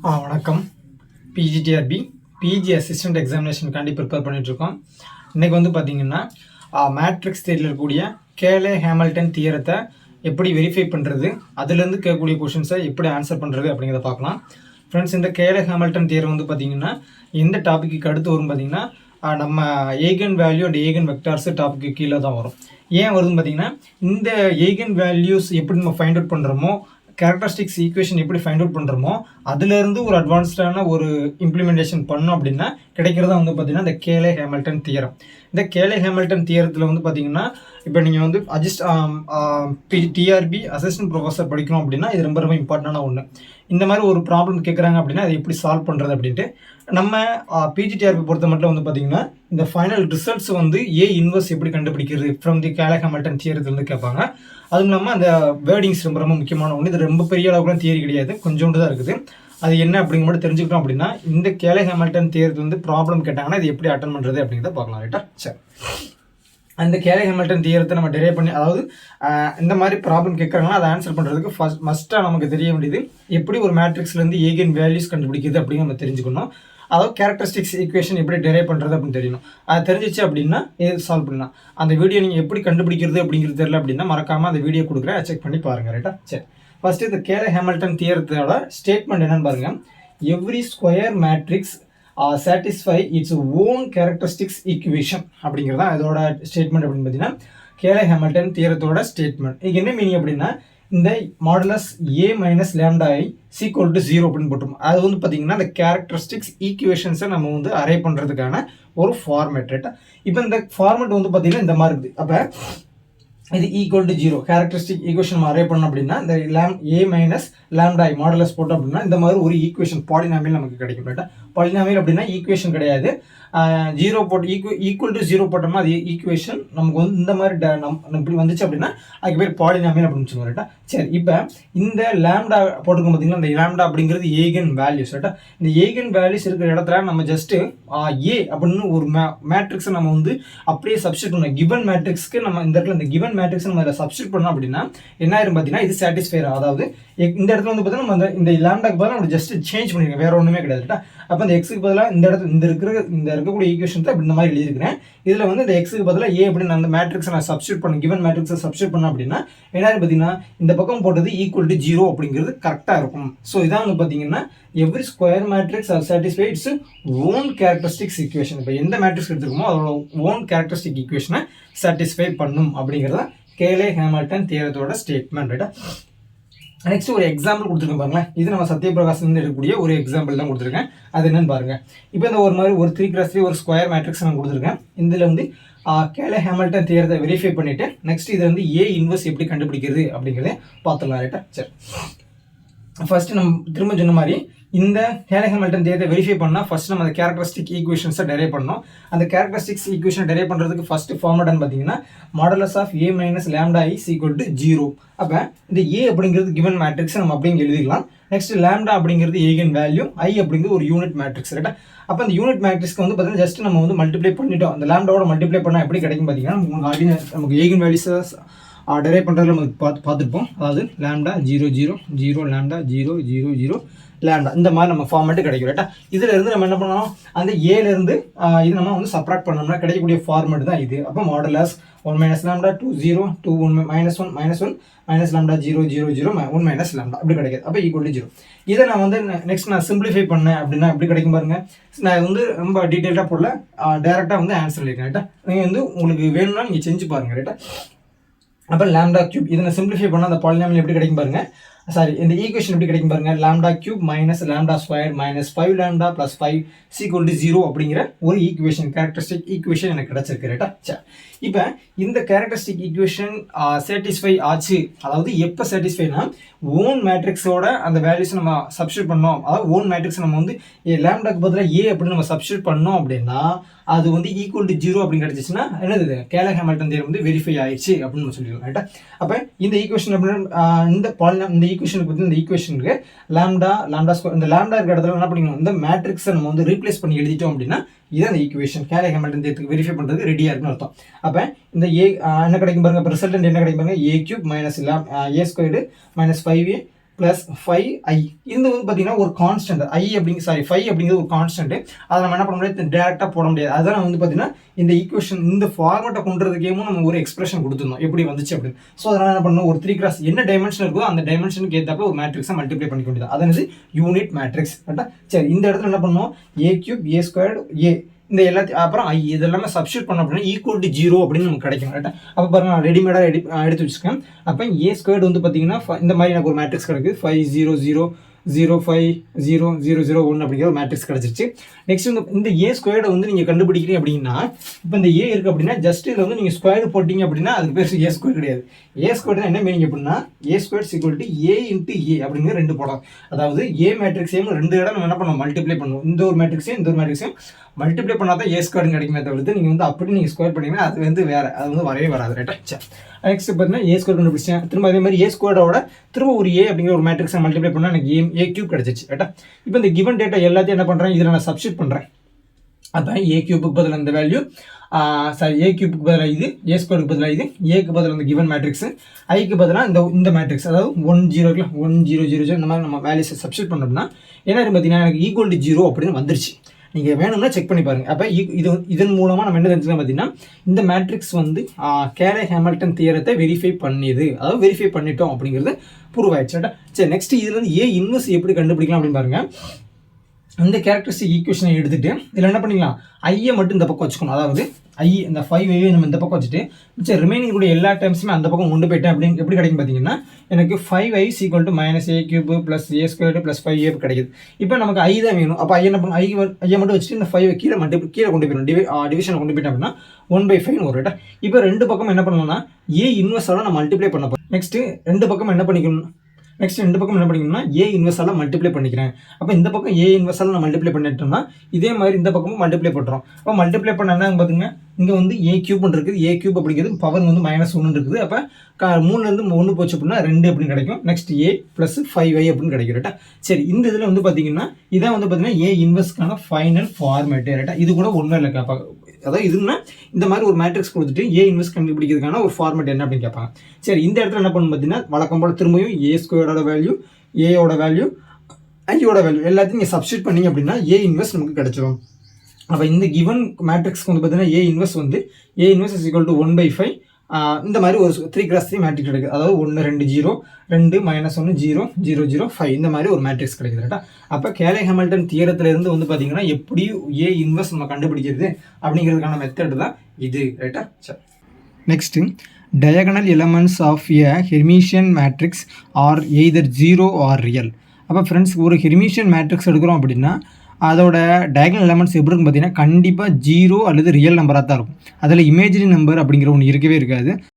வணக்கம். PGTRB PG assistant எக்ஸாமினேஷனுக்காண்டி prepare பண்ணிகிட்ருக்கோம். இன்றைக்கி வந்து பார்த்திங்கன்னா மேட்ரிக்ஸ் தியரியில் இருக்கக்கூடிய கேலே ஹேமில்டன் தியரத்தை எப்படி வெரிஃபை பண்ணுறது, அதுலேருந்து கேட்கக்கூடிய கொஷின்ஸை எப்படி ஆன்சர் பண்ணுறது அப்படிங்கிறத பார்க்கலாம். ஃப்ரெண்ட்ஸ், இந்த கேலே ஹேமில்டன் தியரம் வந்து பார்த்திங்கன்னா எந்த டாப்பிக்கு அடுத்து வரும் பார்த்திங்கன்னா நம்ம eigen value and eigen vectors டாப்பிக்கு கீழே தான் வரும். ஏன் வருதுன்னு பார்த்திங்கன்னா இந்த ஏகன் வேல்யூஸ் எப்படி நம்ம ஃபைண்ட் அவுட் பண்ணுறோமோ, கேரக்டரிஸ்டிக்ஸ் ஈக்குவேஷன் எப்படி ஃபைண்ட் அவுட் பண்ணுறோமோ அதுலேருந்து ஒரு அட்வான்ஸ்டான ஒரு இம்ப்ளிமெண்டேஷன் பண்ணோம் அப்படின்னா கிடைக்கிறதா வந்து பார்த்திங்கன்னா இந்த கேலே ஹேமில்டன் தியரம். இந்த கேலே ஹேமில்டன் தியரத்தில் வந்து பார்த்திங்கன்னா இப்போ நீங்கள் வந்து டிஆர்பி அசிஸ்டன்ட் ப்ரொஃபஸர் படிக்கணும் அப்படின்னா இது ரொம்ப ரொம்ப இம்பார்ட்டண்டான ஒன்று. இந்த மாதிரி ஒரு ப்ராப்ளம் கேட்குறாங்க அப்படின்னா அதை எப்படி சால்வ் பண்ணுறது அப்படின்ட்டு நம்ம பிஜிடிஆர்பி பொறுத்த மட்டும் வந்து பார்த்திங்கன்னா இந்த ஃபைனல் ரிசல்ட்ஸ் வந்து ஏ இன்வர்ஸ் எப்படி கண்டுபிடிக்கிறது ஃப்ரம் தி கேலே ஹேமில்டன் தியரத்துலேருந்து கேட்பாங்க. அதுவும் இல்லாமல் அந்த வேர்டிங்ஸ் ரொம்ப ரொம்ப முக்கியமான ஒன்று. இது ரொம்ப பெரிய அளவுக்குலாம் தியரி கிடையாது, கொஞ்சோண்டு தான் இருக்குது. அது என்ன அப்படிங்கிற மட்டும் தெரிஞ்சுக்கிட்டோம் அப்படின்னா இந்த கேலே ஹேமில்டன் தியரத்து வந்து ப்ராப்ளம் கேட்டாங்கன்னா இது எப்படி அட்டன் பண்ணுறது அப்படிங்கிறத பார்க்கலாம். ரைட்டா? சரி, அந்த கேலே ஹேமில்டன் தியரத்தை நம்ம டெரைவ் பண்ணி, அதாவது இந்த மாதிரி ப்ராப்ளம் கேட்குறாங்கன்னா அதை ஆன்சர் பண்ணுறதுக்கு மஸ்ட்டாக நமக்கு தெரிய வேண்டியது எப்படி ஒரு மேட்ரிக்ஸ்லேருந்து ஏகன் வேல்யூஸ் கண்டுபிடிக்கிறது அப்படின்னு நம்ம தெரிஞ்சுக்கணும். அதாவது கேரக்டரிஸ்டிக்ஸ் ஈக்குவேஷன் எப்படி டெரைவ் பண்ணுறது அப்படின்னு தெரியணும். அது தெரிஞ்சிச்சு அப்படின்னா இது சால்வ் பண்ணலாம். அந்த வீடியோ நீங்கள் எப்படி கண்டுபிடிக்கிறது அப்படிங்கிறது தெரியல அப்படின்னா மறக்காமல் அந்த வீடியோ கொடுக்குறேன், செக் பண்ணி பாருங்கள். ரைட்டா? சரி, ஃபஸ்ட்டு இந்த கேலே ஹேமில்டன் தியரத்தோட ஸ்டேட்மெண்ட் என்னன்னு பாருங்கள். Every square matrix satisfy its own characteristics equation அப்படிங்கிறதா இதோட ஸ்டேட்மெண்ட் அப்படின்னு பார்த்தீங்கன்னா கேலே ஹேமில்டன் தியரத்தோட ஸ்டேட்மெண்ட். இதுக்கு என்ன மீனிங் அப்படின்னா இந்த modulus A minus lambda I equal to 0 அப்படின்னு போட்டோம். அது வந்து பார்த்தீங்கன்னா இந்த கேரக்டரிஸ்டிக்ஸ் ஈக்குவேஷன்ஸை நம்ம வந்து அரே பண்ணுறதுக்கான ஒரு ஃபார்மேட். ரைட்டா? இப்போ இந்த ஃபார்மேட் வந்து பார்த்தீங்கன்னா இந்த மாதிரி இருக்குது. அப்போ இது ஈக்குவல் டு 0 கேரக்டரிஸ்டிக் ஈக்குவேஷன் நம்ம அரே பண்ணோம் அப்படின்னா இந்த ஏ மைனஸ் லேம்டா ஐ மாடுலஸ் போட்டோம் அப்படின்னா இந்த மாதிரி ஒரு ஈக்குவேஷன் பாலினாமியல் நமக்கு கிடைக்கும். ரைட்டா? பாலினாமியல் அப்படின்னா ஈக்குவேஷன் கிடையாது. 0 போட்டு ஈக்குவல் டு 0 போட்டோம்னா அது ஈக்குவேஷன் நமக்கு வந்து இந்த மாதிரி இப்படி வந்துச்சு அப்படின்னா அதுக்கு பேர் பாலினாமியல் அப்படின்னு சொல்லுவோம். ரைட்டா? சரி, இப்போ இந்த லேம்டா போட்டுக்கும் பார்த்தீங்கன்னா இந்த லேம்டா அப்படிங்கிறது ஏகன் வேல்யூஸ். ரைட்டா? இந்த ஏகன் வேல்யூஸ் இருக்கிற இடத்துல நம்ம ஜஸ்ட்டு ஏ அப்படின்னு ஒரு மேட்ரிக்ஸை நம்ம வந்து அப்படியே சப்ஸ்டியூட் பண்ணோம். கிவன் மேட்ரிக்ஸ்க்கு நம்ம இந்த இடத்துல இந்த கிவன் மேட்ரிக்ஸ் நம்ம இதில் சப்ஸ்டியூட் பண்ணோம் அப்படின்னா என்ன ஆயிரும் பார்த்தீங்கன்னா இது சாட்டிஸ்ஃபை. அதாவது இந்த இடத்துல வந்து பார்த்தீங்கன்னா நம்ம இந்த லேம்டாக்கு பதிலாக நம்ம ஜஸ்ட் சேஞ்ச் பண்ணிருக்கோம், வேற ஒன்றுமே கிடையாது. ரைட்டா? அப்போ இந்த எக்ஸுக்கு பதிலாக இந்த இடத்துல இந்த இருக்கக்கூடிய ஈக்குவேஷன் தான் இந்த மாதிரி எழுதியிருக்கிறேன். இதில் வந்து இந்த எக்ஸுக்கு பதிலாக ஏ அப்படின்னு அந்த மேட்ரிக்ஸை நான் சப்ஸ்டியூட் பண்ண கிவன் மேட்ரிக்ஸை சப்ஸ்டியூட் பண்ண அப்படின்னா என்ன பார்த்தீங்கன்னா இந்த பக்கம் போட்டது ஈக்குவல் டு 0 அப்படிங்கிறது கரெக்டாக இருக்கும். ஸோ இதான் வந்து பார்த்தீங்கன்னா every square matrix are satisfy its own characteristics equation. இப்போ எந்த மேட்ரிக்ஸ் எடுத்துருக்கோமோ அதோட ஓன் கேரக்டரிஸ்டிக் ஈக்குவேஷனை சாட்டிஸ்ஃபை பண்ணும் அப்படிங்கிறத கேலே ஹேமில்டன் தியரத்தோட ஸ்டேட்மெண்ட். ரைட்டா? நெக்ஸ்ட் ஒரு எக்ஸாம்பிள் கொடுத்துருக்கேன் பாருங்களேன். இது நம்ம சத்யபிரகாஷ்லேருந்து எடுக்கக்கூடிய ஒரு எக்ஸாம்பிள் தான் கொடுத்துருக்கேன். அது என்னன்னு பாருங்க. இப்போ இந்த ஒரு மாதிரி ஒரு 3x3 ஒரு ஸ்கொயர் மேட்ரிக்ஸ் நான் கொடுத்துருக்கேன். இதில் வந்து கேலே ஹேமில்டன் தியரத்தை வெரிஃபை பண்ணிட்டு நெக்ஸ்ட் இதை வந்து ஏ இன்வர்ஸ் எப்படி கண்டுபிடிக்கிறது அப்படிங்கிறத பார்த்துடலாம். ரைட்டா? சரி, ஃபர்ஸ்ட் நம்ம திரும்ப சொன்ன மாதிரி இந்த கேலே ஹேமில்டன் தியரத்தை வெரிஃபை பண்ணால் ஃபர்ஸ்ட் நம்ம அந்த கேரக்டரிஸ்டிக் ஈக்குவேஷன்ஸை டெரைவ் பண்ணோம். அந்த கேரக்டரிஸ்டிக்ஸ் ஈக்குவேஷன் டெரைவ் பண்ணுறதுக்கு ஃபர்ஸ்ட் ஃபார்மேட்னு பார்த்தீங்கன்னா modulus of A minus lambda I equal to 0. அப்போ இந்த ஏ அப்படிங்கிறது கிவன் மேட்ரிக்ஸ் நம்ம அப்படிங்க எழுதிக்கலாம். நெக்ஸ்ட் லேம்டா அப்படிங்கிறது ஏகன் வேல்யூ, ஐ அப்படிங்கிறது ஒரு யூனிட் மேட்ரிக்ஸ். ரைட்டா? அப்போ அந்த யூனிட் மேட்ரிக்ஸ்க்கு வந்து பார்த்தீங்கன்னா ஜஸ்ட் நம்ம வந்து மல்டிப்ளை பண்ணிட்டோம். அந்த லேம்டாவோட மல்டிப்ளை பண்ணால் எப்படி கிடைக்கும் பார்த்தீங்கன்னா நமக்கு ஏகன் வேல்யூஸை டெரைவ் பண்ணுறதுல நமக்கு பார்த்துருப்போம். அதாவது லேம்டா 0 0 0 லேம்டா 0 0 0 லேம்டா இந்த மாதிரி நம்ம ஃபார்மேட்டு கிடைக்கும். ரைட்டா? இதில் இருந்து நம்ம என்ன பண்ணணும், அந்த ஏலேருந்து இது நம்ம வந்து சப்ராக்ட் பண்ணோம்னா கிடைக்கக்கூடிய ஃபார்மேட் தான் இது. அப்போ modulus 1 minus lambda 2 0 2 1 minus 1 minus lambda 0 0 0 1 minus lambda அப்படி கிடைக்காது. அப்போ ஈக்குவல் டு 0. இதை நான் வந்து நெக்ஸ்ட் நான் சிம்பிளிஃபை பண்ணேன் அப்படின்னா எப்படி கிடைக்கும் பாருங்க. நான் வந்து ரொம்ப டீட்டெயிலாக போடல, டேரெக்டாக வந்து ஆன்சர் எழுதிருக்கேன். ரைட்டா? நீங்கள் வந்து உங்களுக்கு வேணும்னா நீங்கள் செஞ்சு பாருங்கள். ரைட்டா? அப்போ லேம்டா கியூப் இதை நான் சிம்பிளிஃபை பண்ணால் அந்த பாலினாமியல் எப்படி கிடைக்கும் பாருங்க. சாரி, இந்த ஈக்குவேஷன் எப்படி கிடைக்கும் பாருங்க. Lambda cube minus lambda square minus 5 lambda plus 5 equal to 0 அப்படிங்கிற ஒரு ஈக்குவேஷன் கேரக்டரிஸ்டிக் ஈக்குவேஷன் எனக்கு கிடைச்சிருக்கு. ரைட்டா? சரி, இப்போ இந்த கேரக்டரிஸ்டிக் ஈக்குவேஷன் சாட்டிஸ்ஃபை ஆச்சு. அதாவது எப்போ சாட்டிஸ்ஃபைனா ஓன் மேட்ரிக்ஸோட அந்த வேல்யூஸ் நம்ம சப்ஸ்டியூட் பண்ணோம். அதாவது ஓன் மேட்ரிக்ஸ் நம்ம வந்து லேம்டாக்கு பதிலாக ஏ அப்படின்னு நம்ம சப்ஸ்டியூட் பண்ணோம் அப்படின்னா அது வந்து ஈக்குவல் டு 0 அப்படின்னு கிடைச்சிச்சுன்னா என்னது கேலே ஹேமில்டன் தியரம் வந்து வெரிஃபை ஆயிடுச்சு அப்படின்னு நம்ம சொல்லிடுவோம். ரைட்டா? அப்போ இந்த ஈக்குவேஷன் அப்படின்னா இந்த ஈக்குவேஷனுக்கு பற்றி இந்த ஈக்குவேஷனுக்கு லேம்டா ஸ்கொயர் இந்த லேம்டா இருக்கிற இடத்துல என்ன பண்ணிக்கணும், இந்த மேட்ரிக்ஸை நம்ம வந்து ரீப்ளேஸ் பண்ணி எழுதிட்டோம் அப்படின்னா இதான் இந்த ஈக்குவேஷன் கேலே ஹேமில்டன் தியரத்துக்கு வெரிஃபை பண்ணுறதுக்கு ரெடியாக இருக்குன்னு அர்த்தம். அப்போ இந்த என்ன கிடைக்கும் பாருங்க, இப்போ ரிசல்டன்ட் என்ன கிடைக்கும் பாருங்க, a cube minus a squared minus 5a plus 5i. இது வந்து பார்த்தீங்கன்னா ஒரு கான்ஸ்டன்ட் ஃபைவ் அப்படிங்கிறது ஒரு கான்ஸ்டன்ட். அதை நம்ம என்ன பண்ண முடியாது, டேரெக்டாக போட முடியாது. அதான் வந்து பார்த்தீங்கன்னா இந்த ஈக்குவேஷன் இந்த ஃபார்மேட்டை கொண்டு வரதுக்கேமும் நம்ம ஒரு எக்ஸ்பிரஷன் கொடுத்துருந்தோம் எப்படி வந்துச்சு அப்படின்னு. ஸோ அதனால் என்ன பண்ணணும், ஒரு 3 கிராஸ் என்ன டைமென்ஷன் இருக்கோ அந்த டைமென்ஷனுக்கு ஏற்றப்ப ஒரு மேட்ரிக்ஸை மல்டிப்ளை பண்ணிக்க வேண்டியது. அதாவது யூனிட் மேட்ரிக்ஸ். கரெக்டாக? சரி, இந்த இடத்துல என்ன பண்ணணும், a cube a squared a இந்த எல்லாத்தையும் அப்புறம் i இது எல்லாமே சப்ஸ்டியூட் பண்ண அப்படின்னா ஈக்குவல் டு 0 அப்படின்னு நமக்கு கிடைக்கும். கரெக்டாக? அப்போ பாருங்க, நான் ரெடிமேடாக எடுத்து வச்சுருக்கேன். அப்போ a squared வந்து பார்த்தீங்கன்னா இந்த மாதிரி எனக்கு ஒரு மேட்ரிக்ஸ் கிடைக்குது. 5 0 0 0 5 0 0 0 1 அப்படிங்கிற ஒரு மேட்ரிக்ஸ் கிடச்சிருச்சு. நெக்ஸ்ட் இந்த ஏ ஸ்கொயர்டை வந்து நீங்கள் கண்டுபிடிக்கிறீங்க அப்படின்னா, இப்போ இந்த ஏ இருக்குது அப்படின்னா ஜஸ்ட் இதில் வந்து நீங்கள் ஸ்கொயர் போட்டிங்க அப்படின்னா அதுக்கு பேர் ஏ ஸ்கொயர் கிடையாது. ஏ ஸ்கொயர் என்ன மீனிங் அப்படின்னா, a square equal to a into a அப்படிங்கிற 2 போடலாம். அதாவது ஏ மேட்ரிக்ஸையும் 2 இடம் நம்ம என்ன பண்ணோம், மல்டிப்ளை பண்ணுவோம். இந்த ஒரு மேட்ரிக்ஸையும் இந்த ஒரு மேட்ரிக்ஸையும் மல்டிப்ளை பண்ணால் தான் ஏ ஸ்கொயர் கிடைக்குமே தவிர்த்து நீங்கள் வந்து அப்படி நீங்கள் ஸ்கொயர் பண்ணிங்கன்னா அது வந்து வேறு, அது வந்து வரவே வராது. ரைட்டா? சரி, நெக்ஸ்ட் பார்த்தீங்கன்னா ஏ ஸ்கொயர் கண்டுபிடிச்சேன். திரும்ப அதே மாதிரி ஏ ஸ்கொயரோட திரும்ப ஒரு ஏ அப்படிங்கிற ஒரு மேட்ரிக்ஸை மல்டிப்ளை பண்ணால் எனக்கு ஏ கியூப் கிடச்சிச்சு. ரைட்டா? இப்போ இந்த கிவன் டேட்டா எல்லாத்தையும் என்ன பண்ணுறேன், இதில் நான் சப்ஸ்டியூட் பண்ணுறேன். அப்போ ஏ கியூபுக்கு பதில் இந்த வேல்யூ, ஏ கியூபுக்கு பதிலாக இது, ஏ ஸ்கொயருக்கு பதிலாக இது, ஏக்கு பதில் இந்த கிவன் மேட்ரிக்ஸ், ஐக்கு பதிலாக இந்த மேட்ரிக்ஸ், அதாவது 1 0 1 0 0 0 இந்த மாதிரி நம்ம வேல்யூஸை சப்ஸ்டியூட் பண்ணோம்னா என்ன பார்த்தீங்கன்னா எனக்கு ஈக்குவல் டு 0 அப்படின்னு வந்துருச்சு. நீங்கள் வேணும்னா செக் பண்ணி பாருங்கள். அப்போ இதன் மூலமாக நம்ம என்ன தெரிஞ்சுக்கலாம் பார்த்தீங்கன்னா, இந்த மேட்ரிக்ஸ் வந்து கேலே ஹேமில்டன் தியரத்தை வெரிஃபை பண்ணியது, அதாவது வெரிஃபை பண்ணிட்டோம் அப்படிங்கிறது ப்ரூவ் ஆயிடுச்சு. சரி, நெக்ஸ்ட் இதுல இருந்து ஏ இன்வெர்ஸ் எப்படி கண்டுபிடிக்கலாம் அப்படின்னு பாருங்க. இந்த கேரக்டரிஸ்டிக் ஈக்குவேஷனை எடுத்துட்டு இதில் என்ன பண்ணிக்கலாம், ஐயை மட்டும் இந்த பக்கம் வச்சுக்கணும். அதாவது இந்த 5ஐ நம்ம இந்த பக்கம் வச்சுட்டு மிச்சம் ரிமைனிங் கூட எல்லா டைம்ஸுமே அந்த பக்கம் கொண்டு போயிட்டேன் அப்படின்னு எப்படி கிடைக்கும் பார்த்தீங்கன்னா, எனக்கு 5i equal to -a cube plus a squared plus 5a கிடைக்குது. இப்போ நமக்கு ஐ தான் வேணும். அப்போ ஐயை மட்டும் வச்சுட்டு இந்த 5 கீழே கொண்டு போயிடும், டிவிஷனை கொண்டு போயிட்டேன் அப்படின்னா 1/5 ஒரு ரேட்டா. இப்போ ரெண்டு பக்கம் என்ன பண்ணணும்னா ஏ இன்வெர்ஸால நான் மல்டிப்ளை பண்ண போகிறேன். நெக்ஸ்ட் ரெண்டு பக்கம் என்ன பண்ணிக்கணும்னா ஏ இன்வெர்ஸால மல்டிப்ளை பண்ணிக்கிறேன். அப்போ இந்த பக்கம் ஏ இன்வெர்ஸால நான் மல்டிப்ளை பண்ணிட்டோம்னா இதே மாதிரி இந்த பக்கமும் மல்டிப்ளை பண்ணுறோம். அப்போ மல்டிப்ளை பண்ண என்ன பார்த்துங்க, இங்கே வந்து ஏ கியூப்னு இருக்குது. ஏ கியூப் அப்படிங்கிறது பவர் வந்து -1 இருக்குது. அப்போ 3லேருந்து 1 போச்சு அப்படின்னா 2 அப்படின்னு கிடைக்கும். நெக்ஸ்ட் ஏ ப்ளஸ் 5i அப்படின்னு கிடைக்கும். ரைட்டா? சரி, இந்த இதில் வந்து பார்த்தீங்கன்னா இதான் வந்து பார்த்தீங்கன்னா ஏ இன்வெர்ஸ்க்கான ஃபைனல் ஃபார்மேட்டு. ரைட்டா? இது கூட ஒன்றும் இல்லை கேட்பாங்க. அதாவது இதுன்னா இந்த மாதிரி ஒரு மேட்ரிக்ஸ் கொடுத்துட்டு ஏ இன்வெர்ஸ் கண்டுபிடிக்கிறதுக்கான ஒரு ஃபார்மேட் என்ன அப்படின்னு கேட்பாங்க. சரி, இந்த இடத்துல என்ன பண்ணணும் பார்த்தீங்கன்னா, வழக்கம் போல் திரும்பியும் ஏ ஸ்கொயரோட வேல்யூ, ஏயோட வேல்யூ, ஐயோட வேல்யூ எல்லாத்தையும் நீங்கள் சப்ஸ்டியூட் பண்ணிங்க அப்படின்னா ஏ இன்வெர்ஸ் நமக்கு கிடைச்சிடும். அப்போ இந்த கிவன் மேட்ரிக்ஸ்க்கு வந்து பார்த்தீங்கன்னா ஏ இன்வெர்ஸ் இஸ் ஈக்குவல் டு 1/5. இந்த மாதிரி ஒரு 3x3 மேட்ரிக்ஸ் கிடைக்குது. அதாவது 1 2 0 2 -1 0 0 0 5 இந்த மாதிரி ஒரு மேட்ரிக்ஸ் கிடைக்குது. ரைட்டா? அப்போ கேலே ஹேமில்டன் தியரத்திலிருந்து வந்து பார்த்தீங்கன்னா எப்படி ஏ இன்வெர்ஸ் நம்ம கண்டுபிடிக்கிறது அப்படிங்கிறதுக்கான மெத்தட் தான் இது. ரைட்டா? சரி, next diagonal elements of a Hermitian matrix are either 0 or real. அப்போ ஃப்ரெண்ட்ஸ், ஒரு ஹெர்மிஷியன் மேட்ரிக்ஸ் எடுக்கிறோம் அப்படின்னா அதோட டயகனல் எலமெண்ட்ஸ் எப்படி இருக்குன்னு பார்த்தீங்கன்னா கண்டிப்பாக 0 அல்லது ரியல் நம்பராக தான் இருக்கும். அதில் இமேஜினரி நம்பர் அப்படிங்கிற ஒன்று இருக்கவே இருக்காது.